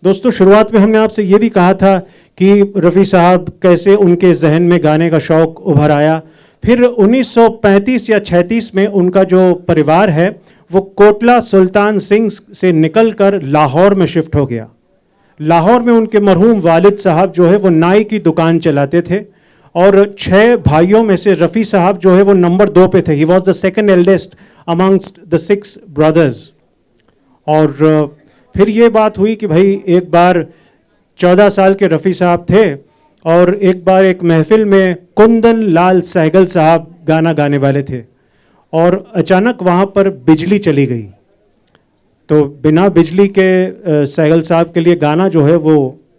दोस्तों, शुरुआत में हमने आपसे ये भी कहा था कि रफ़ी साहब कैसे उनके जहन में गाने का शौक़ उभर आया। फिर 1935 या 36 में उनका जो परिवार है वो कोटला सुल्तान सिंह से निकलकर लाहौर में शिफ्ट हो गया। लाहौर में उनके मरहूम वालिद साहब जो है वो नाई की दुकान चलाते थे और 6 भाइयों में से रफ़ी साहब जो है वो नंबर 2 पे थे। He was the second eldest amongst the 6 brothers. और फिर ये बात हुई कि भाई एक बार 14 साल के रफ़ी साहब थे और एक बार एक महफिल में कुंदन लाल सहगल साहब गाना गाने वाले थे और अचानक वहाँ पर बिजली चली गई। तो बिना बिजली के सहगल साहब के लिए गाना जो है वो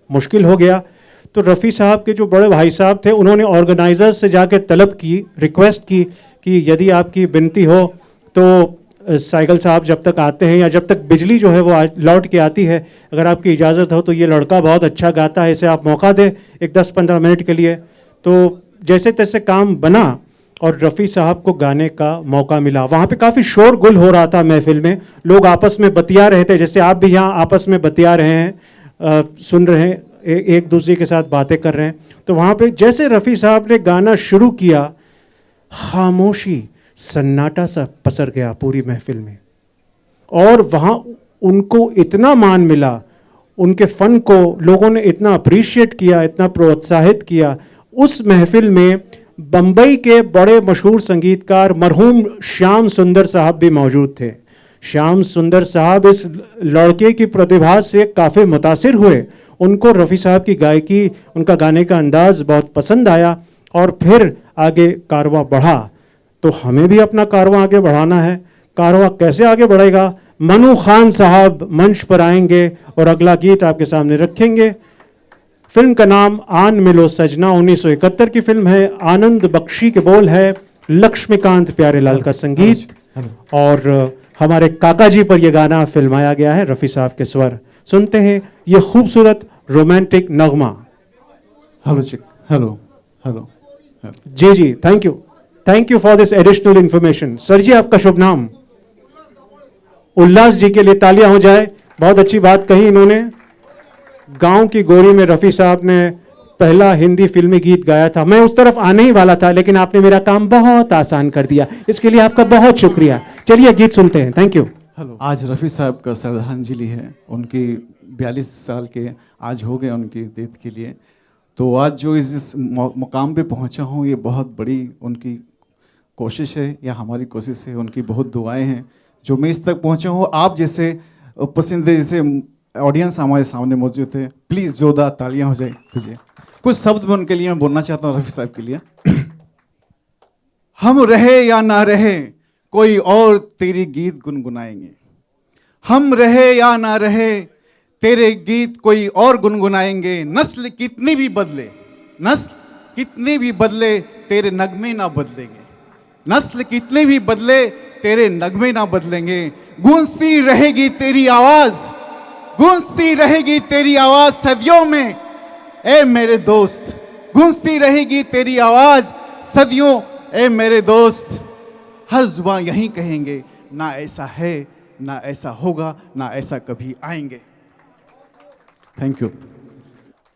मुश्किल हो गया। तो रफ़ी साहब के जो बड़े भाई साहब थे उन्होंने ऑर्गेनाइज़र से जाके तलब की, रिक्वेस्ट की कि यदि आपकी विनती हो तो साइकिल साहब जब तक आते हैं या जब तक बिजली जो है वो लौट के आती है, अगर आपकी इजाज़त हो तो ये लड़का बहुत अच्छा गाता है, इसे आप मौका दें एक 10-15 मिनट के लिए। तो जैसे तैसे काम बना और रफ़ी साहब को गाने का मौका मिला। वहाँ पे काफ़ी शोरगुल हो रहा था महफिल में, लोग आपस में बतिया रहे थे, जैसे आप भी यहाँ आपस में बतिया रहे हैं, सुन रहे हैं, एक दूसरे के साथ बातें कर रहे हैं। तो वहाँ पे जैसे रफ़ी साहब ने गाना शुरू किया, खामोशी, सन्नाटा सा पसर गया पूरी महफिल में और वहाँ उनको इतना मान मिला, उनके फ़न को लोगों ने इतना अप्रिशिएट किया, इतना प्रोत्साहित किया। उस महफिल में बम्बई के बड़े मशहूर संगीतकार मरहूम श्याम सुंदर साहब भी मौजूद थे। श्याम सुंदर साहब इस लड़के की प्रतिभा से काफ़ी मुतासिर हुए, उनको रफ़ी साहब की गायकी, उनका गाने का अंदाज बहुत पसंद आया और फिर आगे कारवां बढ़ा। तो हमें भी अपना कारवां आगे बढ़ाना है। कारवां कैसे आगे बढ़ेगा? मनु खान साहब मंच पर आएंगे और अगला गीत आपके सामने रखेंगे। फिल्म का नाम आन मिलो सजना, 1971 की फिल्म है। आनंद बख्शी के बोल है, लक्ष्मीकांत प्यारेलाल का संगीत और हमारे काका जी पर यह गाना फिल्माया गया है, रफ़ी साहब के स्वर। सुनते हैं ये खूबसूरत रोमांटिक नगमा। हेलो हेलो हेलो जी, thank you for this additional information. Sir जी, आपका शुभ नाम? उल्लास जी के लिए तालियां हो जाए, बहुत अच्छी बात कही इन्होंने। गांव की गोरी में रफ़ी साहब ने पहला हिंदी फिल्मी गीत गाया था। मैं उस तरफ आने ही वाला था लेकिन आपने मेरा काम बहुत आसान कर दिया, इसके लिए आपका बहुत शुक्रिया। चलिए गीत सुनते हैं। Thank you. हेलो। आज रफ़ी साहब का श्रद्धांजलि है, उनकी 42 साल के आज हो गए उनकी डेथ के लिए। तो आज जो इस मुकाम पे पहुंचा हूं, ये बहुत बड़ी उनकी कोशिश है या हमारी कोशिश है, उनकी बहुत दुआएं हैं जो मैं इस तक पहुंचा हूं। आप जैसे पसंदीदा जैसे ऑडियंस हमारे सामने मौजूद थे, प्लीज़ जोरदार तालियां हो जाए कीजिए। कुछ शब्द में उनके लिए मैं बोलना चाहता हूं, रफ़ी साहब के लिए। हम रहे या ना रहे कोई और तेरी गीत गुनगुनाएंगे, हम रहे या ना रहे तेरे गीत कोई और गुनगुनाएंगे। नस्ल कितनी भी बदले, नस्ल कितनी भी बदले तेरे नगमे ना बदलेंगे, नस्ल कितने भी बदले तेरे नगमे ना बदलेंगे। गूंजती रहेगी तेरी आवाज, गूंजती रहेगी तेरी आवाज सदियों में ए मेरे दोस्त, गूंजती रहेगी तेरी आवाज सदियों ए मेरे दोस्त। हर जुबां यही कहेंगे, ना ऐसा है ना ऐसा होगा ना ऐसा कभी आएंगे। Thank you.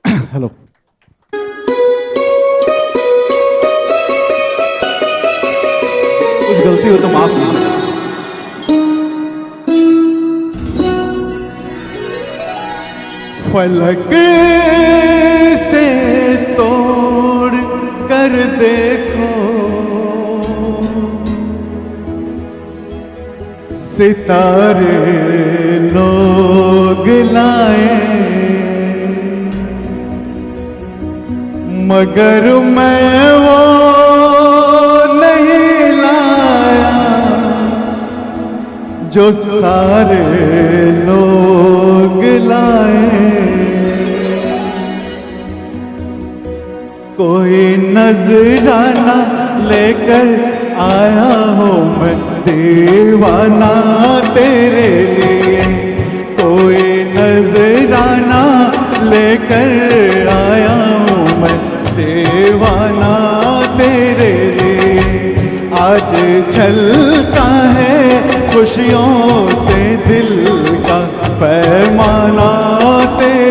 हेलो। कुछ गलती हो तो माफ करना। फलक से तोड़ कर देखो सितारे लोग लाए, मगर मैं वो नहीं लाया जो सारे लोग लाए। कोई नजराना लेकर आया हूँ मैं दीवाना तेरे लिए, कोई नजराना लेकर आया हूँ मैं दीवाना तेरे लिए। आज चलता है खुशियों से दिल का पैमाना तेरे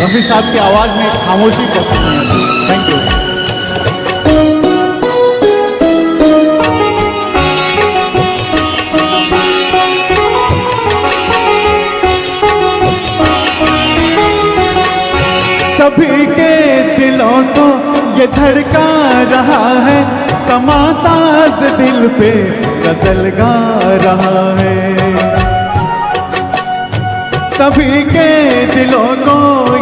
रफी साहब की आवाज में खामोशी कैसे नहीं आती। Thank you. सभी के दिलों को ये धड़का रहा है, समा साज दिल पे गजल गा रहा है। सभी के दिलों को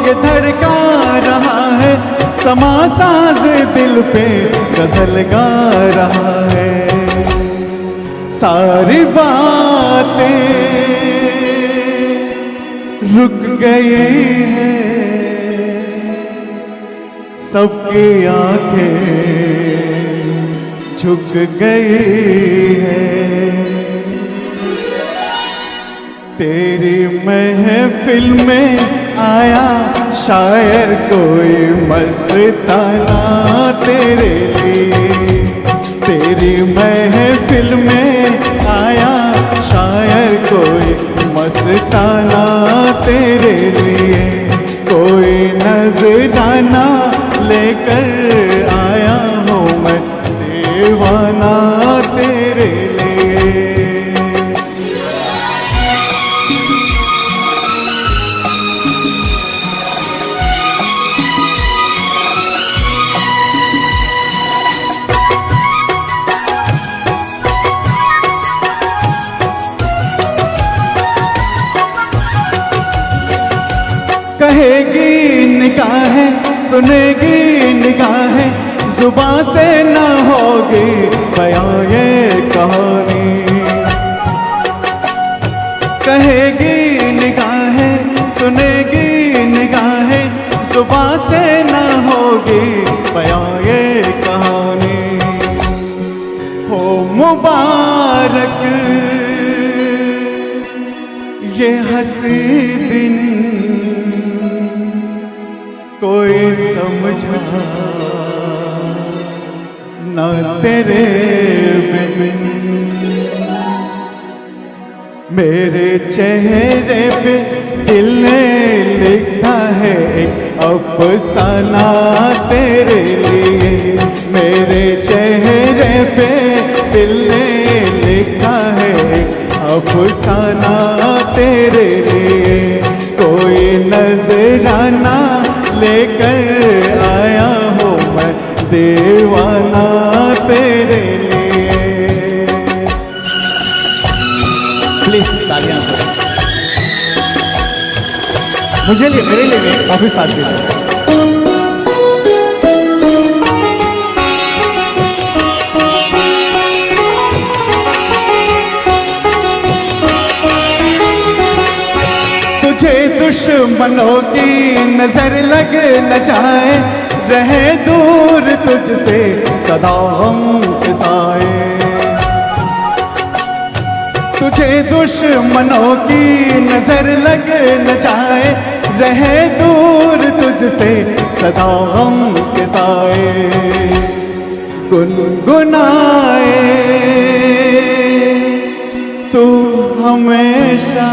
ये धड़का रहा है, समा साज दिल पे गजल गा रहा है। सारी बातें रुक गई हैं, सबकी आंखें झुक गई है। तेरी महफिल में आया शायर कोई मस्ताना तेरे लिए। तेरी महफिल में आया शायर कोई मस्ताना तेरे लिए। कोई नजराना लेकर आया हूँ मैं दीवाना तेरे लिए। कहेगी निगाहें, सुनेगी निगाहें, जुबां से न होगी बयां ये कहानी। कहेगी निगाहें, सुनेगी निगाहें, जुबां से न होगी बयां ये कहानी। हो मुबारक ये हंसी दिन, कोई समझा ना तेरे बिन। मेरे चेहरे पे दिल ने लिखा है एक अफसाना तेरे लिए। मेरे चेहरे पे दिल ने लिखा है एक अफसाना तेरे लिए। कोई नजराना लेकर आया हूँ मैं दीवाना तेरे लिए। प्लीज तालियां करो मुझे लिए, मेरे लिए नहीं, काफी साथ दीजिए। तुझे दुश्मनों की नजर लग न जाए, रहे दूर तुझसे सदा हम के साए। तुझे दुश्मनों की नजर लग न जाए, रहे दूर तुझसे सदा हम के साए। गुनगुनाए तू हमेशा,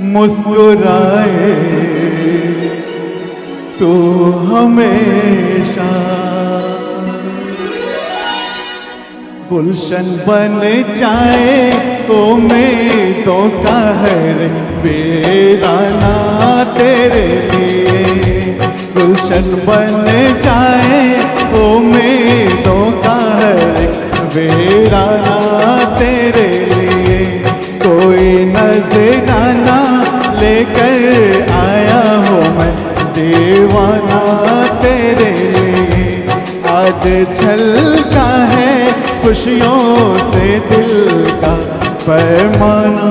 मुस्कुराए तू हमेशा। गुलशन बन जाए उम्मीदों का हर वीराना तेरे लिए। गुलशन बन जाए उम्मीदों का हर वीराना तेरे लिए। कोई नजराना लेकर आया हूँ मैं दीवाना तेरे लिए। आज झलका है खुशियों से दिल का पैमाना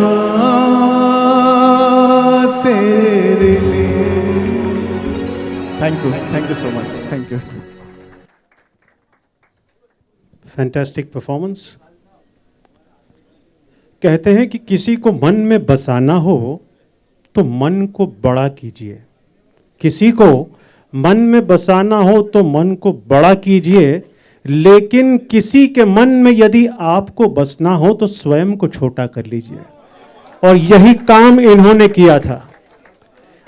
तेरे लिए। Thank you so much, thank you. Fantastic performance. कहते हैं कि किसी को मन में बसाना हो तो मन को बड़ा कीजिए। किसी को मन में बसाना हो तो मन को बड़ा कीजिए, लेकिन किसी के मन में यदि आपको बसना हो तो स्वयं को छोटा कर लीजिए। और यही काम इन्होंने किया था।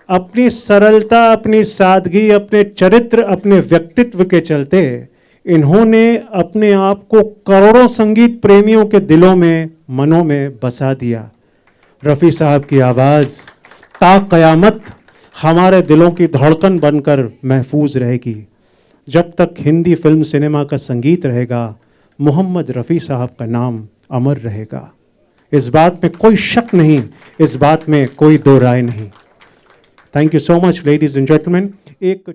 अपनी सरलता, अपनी सादगी, अपने चरित्र, अपने व्यक्तित्व के चलते इन्होंने अपने आप को करोड़ों संगीत प्रेमियों के दिलों में, मनों में बसा दिया। रफ़ी साहब की आवाज़ ता क़यामत हमारे दिलों की धड़कन बनकर महफूज रहेगी। जब तक हिंदी फिल्म सिनेमा का संगीत रहेगा, मोहम्मद रफ़ी साहब का नाम अमर रहेगा। इस बात में कोई शक नहीं, इस बात में कोई दो राय नहीं। Thank you so much ladies and gentleman. एक